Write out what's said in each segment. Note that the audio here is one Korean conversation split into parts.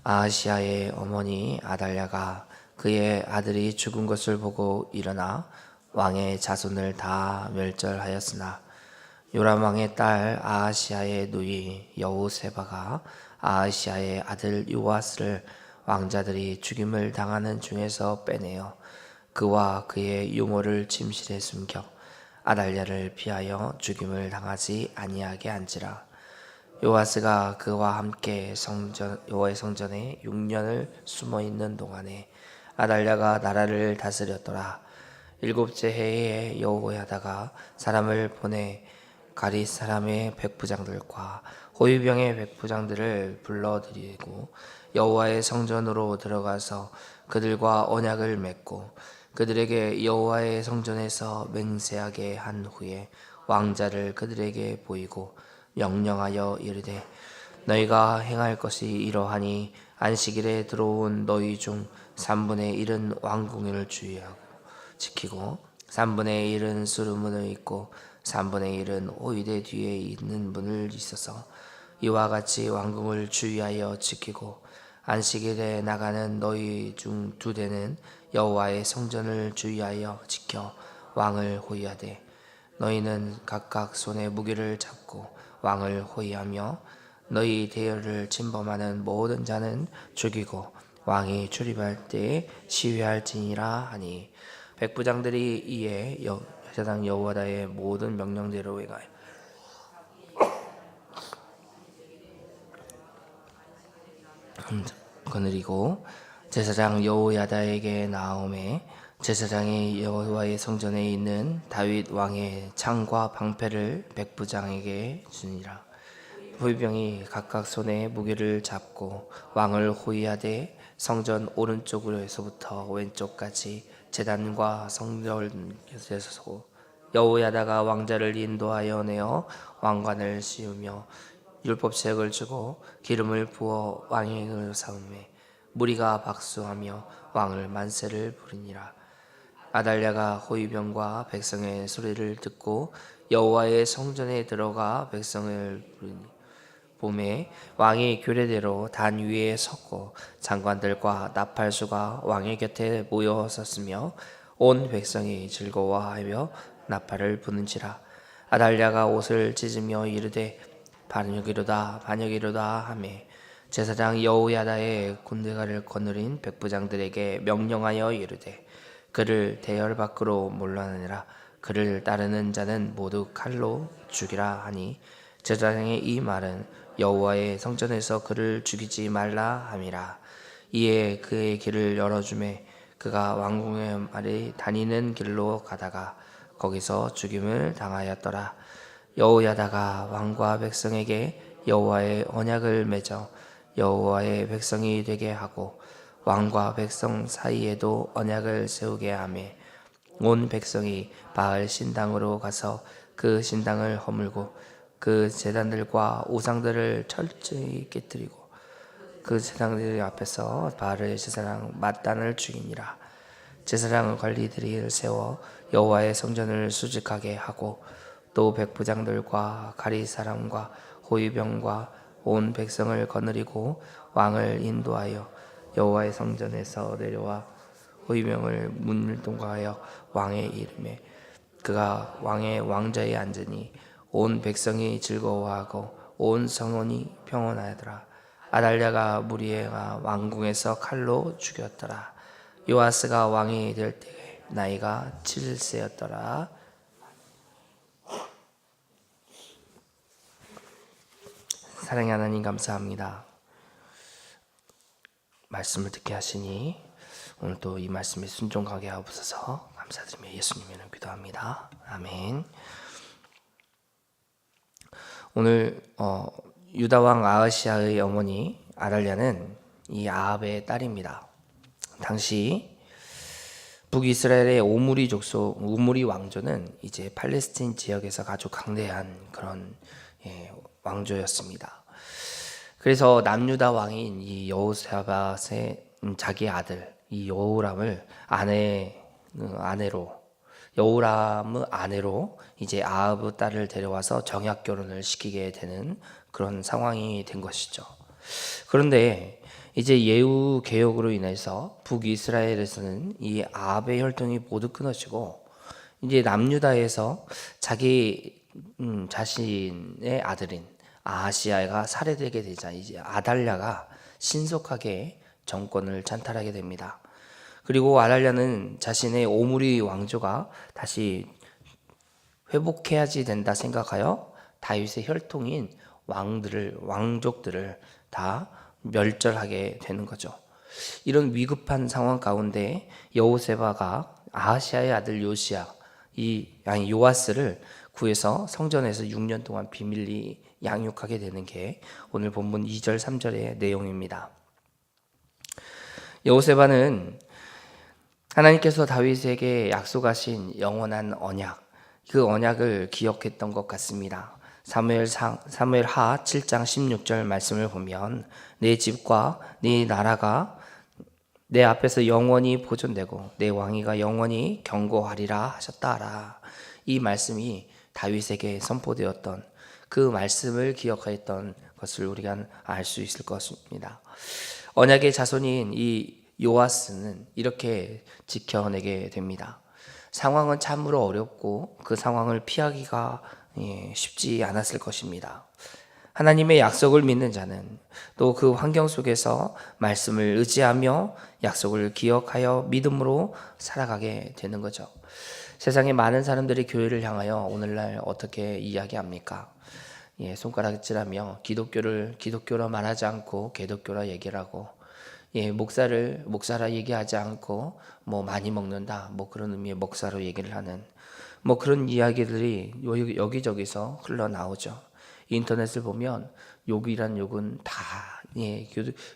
아하시아의 어머니 아달랴가 그의 아들이 죽은 것을 보고 일어나 왕의 자손을 다 멸절하였으나 요람 왕의 딸 아하시아의 누이 여호세바가 아하시아의 아들 요아스를 왕자들이 죽임을 당하는 중에서 빼내어 그와 그의 유모를 침실에 숨겨 아달랴를 피하여 죽임을 당하지 아니하게 한지라. 요아스가 그와 함께 여호와의 성전에 6년을 숨어 있는 동안에 아달랴가 나라를 다스렸더라. 7째 해에 여호야다가 사람을 보내 가릿 사람의 백부장들과 호위병의 백부장들을 불러들이고 여호와의 성전으로 들어가서 그들과 언약을 맺고 그들에게 여호와의 성전에서 맹세하게 한 후에 왕자를 그들에게 보이고 명령하여 이르되 너희가 행할 것이 이러하니 안식일에 들어온 너희 중 3분의 1은 왕궁을 주의하고 지키고 3분의 1은 수르문을 잇고 3분의 1은 호위대 뒤에 있는 문을 있어서 이와 같이 왕궁을 주의하여 지키고 안식일에 나가는 너희 중 2대는 여호와의 성전을 주의하여 지켜 왕을 호위하되 너희는 각각 손에 무기를 잡고 왕을 호위하며 너희 대열을 침범하는 모든 자는 죽이고 왕이 출입할 때에 시위할지니라 하니 백부장들이 이에 제사장 여호야다의 모든 명령대로 행하여 거느리고 제사장 여호야다에게 나아오매 제사장이 여호와의 성전에 있는 다윗 왕의 창과 방패를 백부장에게 주니라. 호위병이 각각 손에 무기를 잡고 왕을 호위하되 성전 오른쪽으로서부터 왼쪽까지 제단과 성전에서 여호야다가 왕자를 인도하여 내어 왕관을 씌우며 율법책을 주고 기름을 부어 왕행을 삼음에 무리가 박수하며 왕을 만세를 부르니라. 아달랴가 호위병과 백성의 소리를 듣고 여호와의 성전에 들어가 백성을 부르니 봄에 왕이 규례대로 단 위에 섰고 장관들과 나팔수가 왕의 곁에 모여 섰으며 온 백성이 즐거워하며 나팔을 부는지라. 아달랴가 옷을 찢으며 이르되 반역이로다 반역이로다 하매 제사장 여호야다의 군대가를 거느린 백부장들에게 명령하여 이르되 그를 대열 밖으로 몰라내라. 그를 따르는 자는 모두 칼로 죽이라 하니 제사장의 이 말은 여호와의 성전에서 그를 죽이지 말라 함이라. 이에 그의 길을 열어주매 그가 왕궁의 말이 다니는 길로 가다가 거기서 죽임을 당하였더라. 여호야다가 왕과 백성에게 여호와의 언약을 맺어 여호와의 백성이 되게 하고 왕과 백성 사이에도 언약을 세우게 하며 온 백성이 바알 신당으로 가서 그 신당을 허물고 그 제단들과 우상들을 철저히 깨뜨리고 그 제단들 앞에서 바알의 제사장 맏단을 죽이니라. 제사장 관리들이 세워 여호와의 성전을 수직하게 하고 또 백부장들과 가릿 사람과 호위병과 온 백성을 거느리고 왕을 인도하여 여호와의 성전에서 내려와 호위병을 문을 통과하여 왕의 이름에 그가 왕의 왕좌에 앉으니 온 백성이 즐거워하고 온 성원이 평온하더라. 아달랴가 무리에가 왕궁에서 칼로 죽였더라. 요아스가 왕이 될 때 나이가 7세였더라. 사랑의 하나님 감사합니다. 말씀을 듣게 하시니 오늘도 이 말씀에 순종하게 하옵소서. 감사드리며 예수님의 이름으로 기도합니다. 아멘. 오늘 유다 왕 아하시아의 어머니 아달랴는 이 아합의 딸입니다. 당시 북이스라엘의 우무리 왕조는 이제 팔레스틴 지역에서 아주 강대한 그런 왕조였습니다. 그래서 남유다 왕인 이 여호사밧의 자기 아들 이 여호람을 여호람의 아내로 이제 아합의 딸을 데려와서 정약 결혼을 시키게 되는 그런 상황이 된 것이죠. 그런데 이제 예후 개혁으로 인해서 북이스라엘에서는 이 아합의 혈통이 모두 끊어지고 이제 남유다에서 자기 자신의 아들인 아하시야가 살해되게 되자 이제 아달랴가 신속하게 정권을 찬탈하게 됩니다. 그리고 아달랴는 자신의 오므리 왕조가 다시 회복해야지 된다 생각하여 다윗의 혈통인 왕족들을 다 멸절하게 되는 거죠. 이런 위급한 상황 가운데 여호세바가 아하시아의 아들 요아스를 구해서 성전에서 6년 동안 비밀리 양육하게 되는 게 오늘 본문 2절 3절의 내용입니다. 여호세바는 하나님께서 다윗에게 약속하신 영원한 언약, 그 언약을 기억했던 것 같습니다. 사무엘하 7장 16절 말씀을 보면 내 집과 네 나라가 내 앞에서 영원히 보존되고 내 왕위가 영원히 경고하리라 하셨다라. 이 말씀이 다윗에게 선포되었던 그 말씀을 기억하였던 것을 우리가 알 수 있을 것입니다. 언약의 자손인 이 요아스는 이렇게 지켜내게 됩니다. 상황은 참으로 어렵고 그 상황을 피하기가 쉽지 않았을 것입니다. 하나님의 약속을 믿는 자는 또 그 환경 속에서 말씀을 의지하며 약속을 기억하여 믿음으로 살아가게 되는 거죠. 세상에 많은 사람들이 교회를 향하여 오늘날 어떻게 이야기합니까? 손가락질하며 기독교로 말하지 않고 개독교라 얘기를 하고, 목사라 얘기하지 않고 많이 먹는다 그런 의미의 목사로 얘기를 하는 그런 이야기들이 여기저기서 흘러나오죠. 인터넷을 보면 욕이란 욕은 다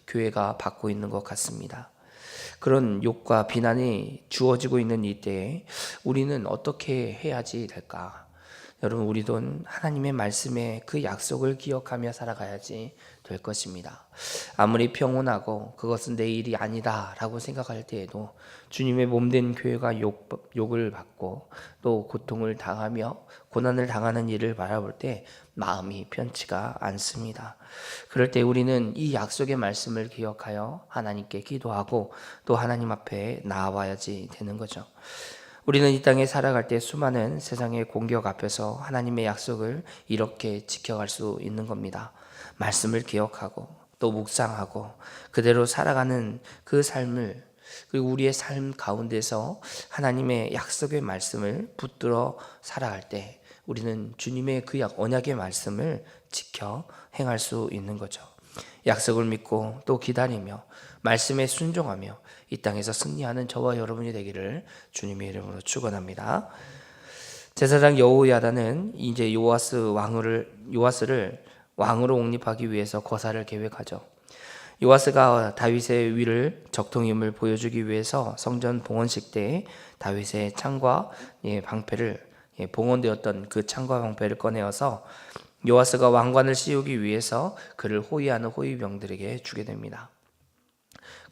교회가 받고 있는 것 같습니다. 그런 욕과 비난이 주어지고 있는 이때에 우리는 어떻게 해야지 될까? 여러분, 우리도 하나님의 말씀에 그 약속을 기억하며 살아가야지 될 것입니다. 아무리 평온하고 그것은 내 일이 아니다 라고 생각할 때에도 주님의 몸된 교회가 욕을 받고 또 고통을 당하며 고난을 당하는 일을 바라볼 때 마음이 편치가 않습니다. 그럴 때 우리는 이 약속의 말씀을 기억하여 하나님께 기도하고 또 하나님 앞에 나아와야지 되는 거죠. 우리는 이 땅에 살아갈 때 수많은 세상의 공격 앞에서 하나님의 약속을 이렇게 지켜갈 수 있는 겁니다. 말씀을 기억하고 또 묵상하고 그대로 살아가는 그 삶을, 그리고 우리의 삶 가운데서 하나님의 약속의 말씀을 붙들어 살아갈 때 우리는 주님의 그 언약의 말씀을 지켜 행할 수 있는 거죠. 약속을 믿고 또 기다리며 말씀에 순종하며 이 땅에서 승리하는 저와 여러분이 되기를 주님의 이름으로 축원합니다. 제사장 여호야다는 이제 요아스를 왕으로 옹립하기 위해서 거사를 계획하죠. 요아스가 다윗의 위를 적통임을 보여주기 위해서 성전 봉헌식 때 다윗의 창과 방패를 봉헌되었던 그 창과 방패를 꺼내어서 요아스가 왕관을 씌우기 위해서 그를 호위하는 호위병들에게 주게 됩니다.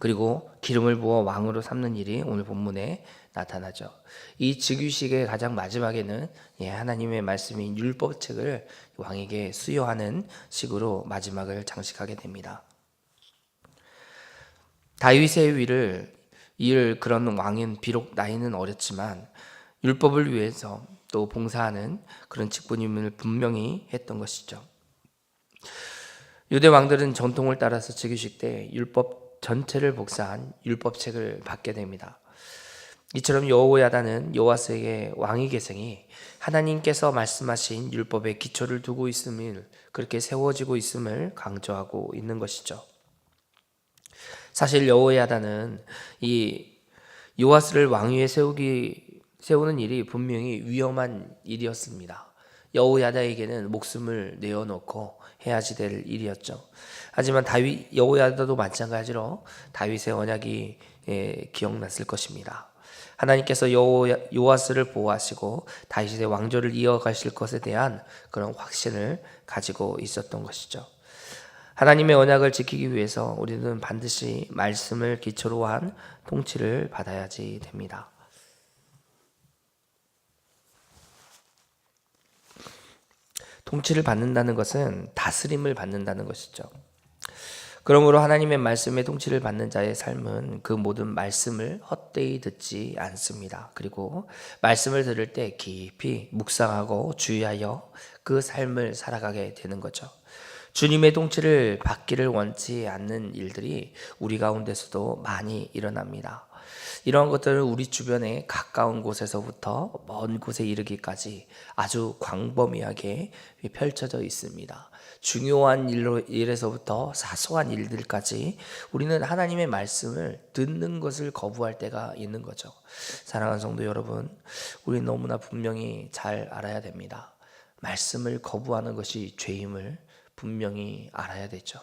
그리고 기름을 부어 왕으로 삼는 일이 오늘 본문에 나타나죠. 이 즉위식의 가장 마지막에는 하나님의 말씀인 율법책을 왕에게 수여하는 식으로 마지막을 장식하게 됩니다. 다윗의 위를 이을 그런 왕인 비록 나이는 어렸지만 율법을 위해서 또 봉사하는 그런 직분임을 분명히 했던 것이죠. 유대 왕들은 전통을 따라서 즉위식 때 율법 전체를 복사한 율법책을 받게 됩니다. 이처럼 여호야다는 요아스에게 왕위 계승이 하나님께서 말씀하신 율법의 기초를 두고 있음을, 그렇게 세워지고 있음을 강조하고 있는 것이죠. 사실 여호야다는 이 요아스를 왕위에 세우는 일이 분명히 위험한 일이었습니다. 여호야다에게는 목숨을 내어놓고 해야지 될 일이었죠. 하지만 여호야다도 마찬가지로 다윗의 언약이 기억났을 것입니다. 하나님께서 요아스를 보호하시고 다윗의 왕조를 이어가실 것에 대한 그런 확신을 가지고 있었던 것이죠. 하나님의 언약을 지키기 위해서 우리는 반드시 말씀을 기초로 한 통치를 받아야지 됩니다. 통치를 받는다는 것은 다스림을 받는다는 것이죠. 그러므로 하나님의 말씀의 통치를 받는 자의 삶은 그 모든 말씀을 헛되이 듣지 않습니다. 그리고 말씀을 들을 때 깊이 묵상하고 주의하여 그 삶을 살아가게 되는 거죠. 주님의 통치를 받기를 원치 않는 일들이 우리 가운데서도 많이 일어납니다. 이러한 것들은 우리 주변에 가까운 곳에서부터 먼 곳에 이르기까지 아주 광범위하게 펼쳐져 있습니다. 중요한 일에서부터 사소한 일들까지 우리는 하나님의 말씀을 듣는 것을 거부할 때가 있는 거죠. 사랑하는 성도 여러분, 우리는 너무나 분명히 잘 알아야 됩니다. 말씀을 거부하는 것이 죄임을 분명히 알아야 되죠.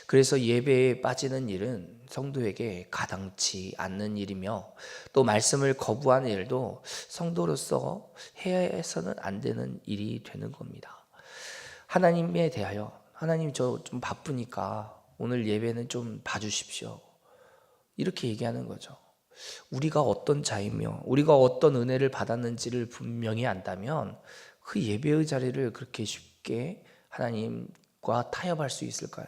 그래서 예배에 빠지는 일은 성도에게 가당치 않는 일이며, 또 말씀을 거부하는 일도 성도로서 해서는 안 되는 일이 되는 겁니다. 하나님에 대하여, 하나님 저 좀 바쁘니까 오늘 예배는 좀 봐주십시오, 이렇게 얘기하는 거죠. 우리가 어떤 자이며 우리가 어떤 은혜를 받았는지를 분명히 안다면 그 예배의 자리를 그렇게 쉽게 하나님과 타협할 수 있을까요?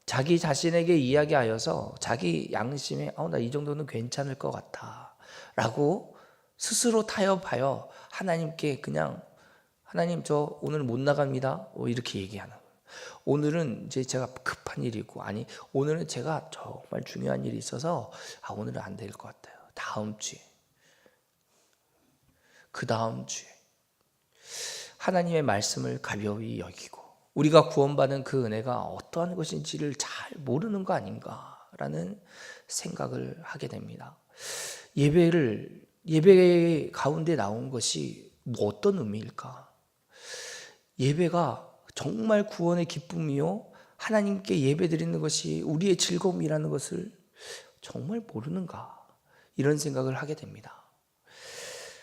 자기 자신에게 이야기하여서 자기 양심에 나 이 정도는 괜찮을 것 같아 라고 스스로 타협하여 하나님께 그냥 하나님 저 오늘 못 나갑니다 이렇게 얘기하는 거예요. 오늘은 이제 제가 급한 일이고, 아니 오늘은 제가 정말 중요한 일이 있어서 오늘은 안 될 것 같아요. 다음 주에, 그 다음 주에. 하나님의 말씀을 가벼이 여기고 우리가 구원받은 그 은혜가 어떠한 것인지를 잘 모르는 거 아닌가라는 생각을 하게 됩니다. 예배 가운데 나온 것이 어떤 의미일까? 예배가 정말 구원의 기쁨이요 하나님께 예배드리는 것이 우리의 즐거움이라는 것을 정말 모르는가? 이런 생각을 하게 됩니다.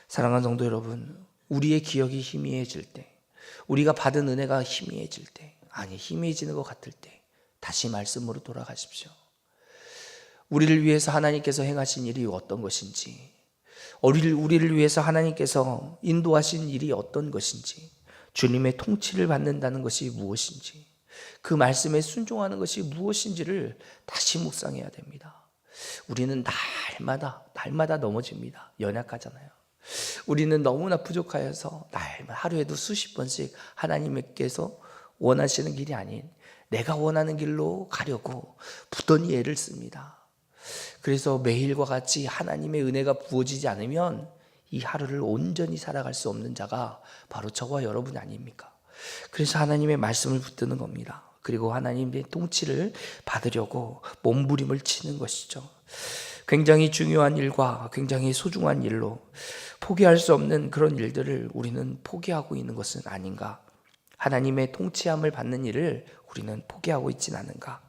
사랑하는 성도 여러분, 우리의 기억이 희미해질 때, 우리가 받은 은혜가 희미해질 때, 희미해지는 것 같을 때 다시 말씀으로 돌아가십시오. 우리를 위해서 하나님께서 행하신 일이 어떤 것인지, 우리를 위해서 하나님께서 인도하신 일이 어떤 것인지, 주님의 통치를 받는다는 것이 무엇인지, 그 말씀에 순종하는 것이 무엇인지를 다시 묵상해야 됩니다. 우리는 날마다 넘어집니다. 연약하잖아요. 우리는 너무나 부족하여서 하루에도 수십 번씩 하나님께서 원하시는 길이 아닌 내가 원하는 길로 가려고 부단히 애를 씁니다. 그래서 매일과 같이 하나님의 은혜가 부어지지 않으면 이 하루를 온전히 살아갈 수 없는 자가 바로 저와 여러분 아닙니까? 그래서 하나님의 말씀을 붙드는 겁니다. 그리고 하나님의 통치를 받으려고 몸부림을 치는 것이죠. 굉장히 중요한 일과 굉장히 소중한 일로 포기할 수 없는 그런 일들을 우리는 포기하고 있는 것은 아닌가? 하나님의 통치함을 받는 일을 우리는 포기하고 있진 않은가?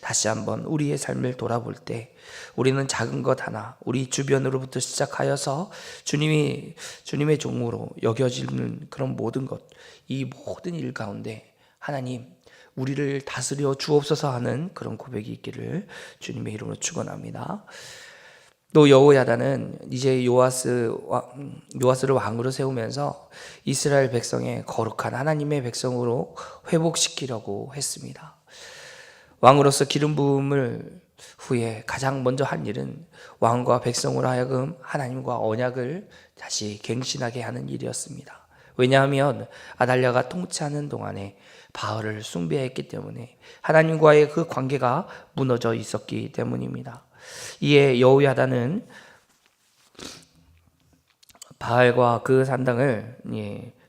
다시 한번 우리의 삶을 돌아볼 때 우리는 작은 것 하나, 우리 주변으로부터 시작하여서 주님의 종으로 여겨지는 그런 모든 것, 이 모든 일 가운데 하나님 우리를 다스려 주옵소서 하는 그런 고백이 있기를 주님의 이름으로 축원합니다. 또 여호야다는 이제 요아스를 왕으로 세우면서 이스라엘 백성의 거룩한 하나님의 백성으로 회복시키려고 했습니다. 왕으로서 기름 부음을 후에 가장 먼저 한 일은 왕과 백성으로 하여금 하나님과 언약을 다시 갱신하게 하는 일이었습니다. 왜냐하면 아달랴가 통치하는 동안에 바알을 숭배했기 때문에 하나님과의 그 관계가 무너져 있었기 때문입니다. 이에 여호야다는 바알과 그 산당을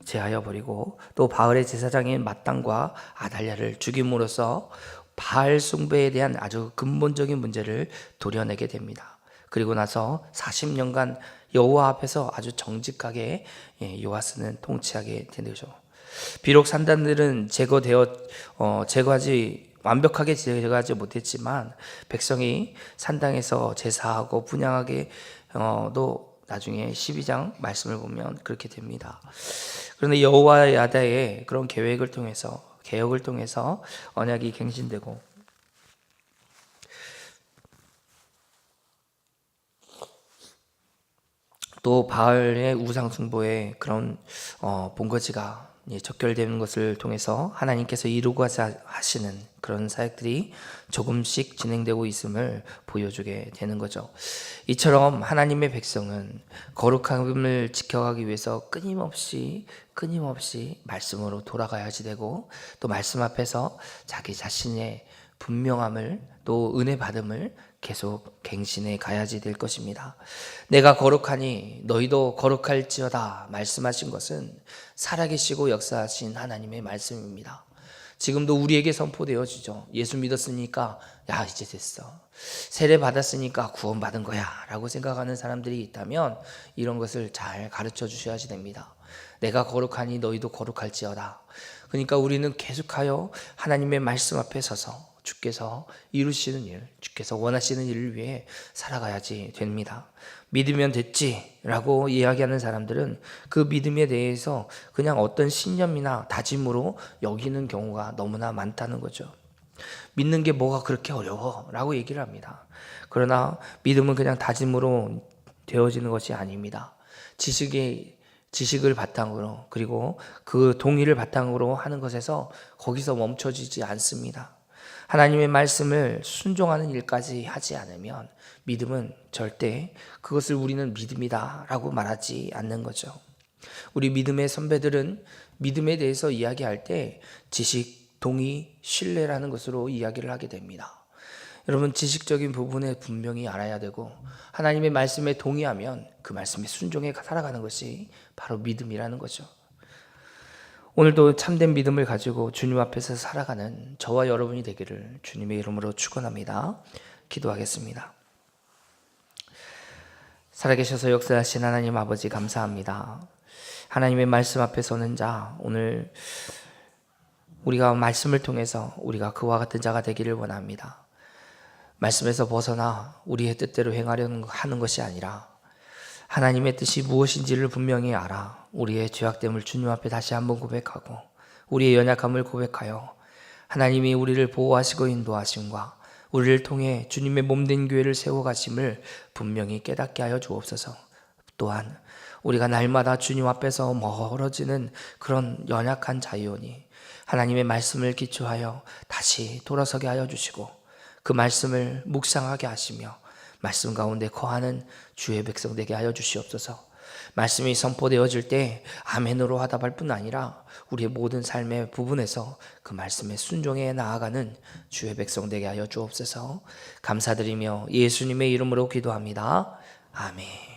제하여 버리고 또 바알의 제사장인 맏당과 아달랴를 죽임으로써 바알 숭배에 대한 아주 근본적인 문제를 도려내게 됩니다. 그리고 나서 40년간 여호와 앞에서 아주 정직하게 요아스는 통치하게 되죠. 비록 산당들은 완벽하게 제거하지 못했지만 백성이 산당에서 제사하고 분향하게 도 나중에 12장 말씀을 보면 그렇게 됩니다. 그런데 여호와 야다의 그런 개혁을 통해서 언약이 갱신되고 또 바알의 우상 숭배의 그런 본거지가 척결되는 것을 통해서 하나님께서 이루고 하시는 그런 사역들이 조금씩 진행되고 있음을 보여주게 되는 거죠. 이처럼 하나님의 백성은 거룩함을 지켜가기 위해서 끊임없이 말씀으로 돌아가야지 되고, 또 말씀 앞에서 자기 자신의 분명함을, 또 은혜 받음을 계속 갱신해 가야지 될 것입니다. 내가 거룩하니 너희도 거룩할지어다 말씀하신 것은 살아계시고 역사하신 하나님의 말씀입니다. 지금도 우리에게 선포되어지죠. 예수 믿었으니까 야 이제 됐어, 세례 받았으니까 구원 받은 거야 라고 생각하는 사람들이 있다면 이런 것을 잘 가르쳐 주셔야지 됩니다. 내가 거룩하니 너희도 거룩할지어다. 그러니까 우리는 계속하여 하나님의 말씀 앞에 서서 주께서 이루시는 일, 주께서 원하시는 일을 위해 살아가야지 됩니다. 믿으면 됐지 라고 이야기하는 사람들은 그 믿음에 대해서 그냥 어떤 신념이나 다짐으로 여기는 경우가 너무나 많다는 거죠. 믿는 게 뭐가 그렇게 어려워 라고 얘기를 합니다. 그러나 믿음은 그냥 다짐으로 되어지는 것이 아닙니다. 지식을 바탕으로, 그리고 그 동의를 바탕으로 하는 것에서 거기서 멈춰지지 않습니다. 하나님의 말씀을 순종하는 일까지 하지 않으면 믿음은 절대 그것을 우리는 믿음이다 라고 말하지 않는 거죠. 우리 믿음의 선배들은 믿음에 대해서 이야기할 때 지식, 동의, 신뢰라는 것으로 이야기를 하게 됩니다. 여러분, 지식적인 부분에 분명히 알아야 되고 하나님의 말씀에 동의하면 그 말씀에 순종해 살아가는 것이 바로 믿음이라는 거죠. 오늘도 참된 믿음을 가지고 주님 앞에서 살아가는 저와 여러분이 되기를 주님의 이름으로 축원합니다. 기도하겠습니다. 살아계셔서 역사하신 하나님 아버지 감사합니다. 하나님의 말씀 앞에 서는 자, 오늘 우리가 말씀을 통해서 우리가 그와 같은 자가 되기를 원합니다. 말씀에서 벗어나 우리의 뜻대로 행하려는 하는 것이 아니라 하나님의 뜻이 무엇인지를 분명히 알아 우리의 죄악됨을 주님 앞에 다시 한번 고백하고 우리의 연약함을 고백하여 하나님이 우리를 보호하시고 인도하심과 우리를 통해 주님의 몸된 교회를 세워가심을 분명히 깨닫게 하여 주옵소서. 또한 우리가 날마다 주님 앞에서 멀어지는 그런 연약한 자유오니 하나님의 말씀을 기초하여 다시 돌아서게 하여 주시고 그 말씀을 묵상하게 하시며 말씀 가운데 거하는 주의 백성 되게 하여 주시옵소서. 말씀이 선포되어질 때 아멘으로 화답할 뿐 아니라 우리의 모든 삶의 부분에서 그 말씀에 순종해 나아가는 주의 백성 되게 하여 주옵소서. 감사드리며 예수님의 이름으로 기도합니다. 아멘.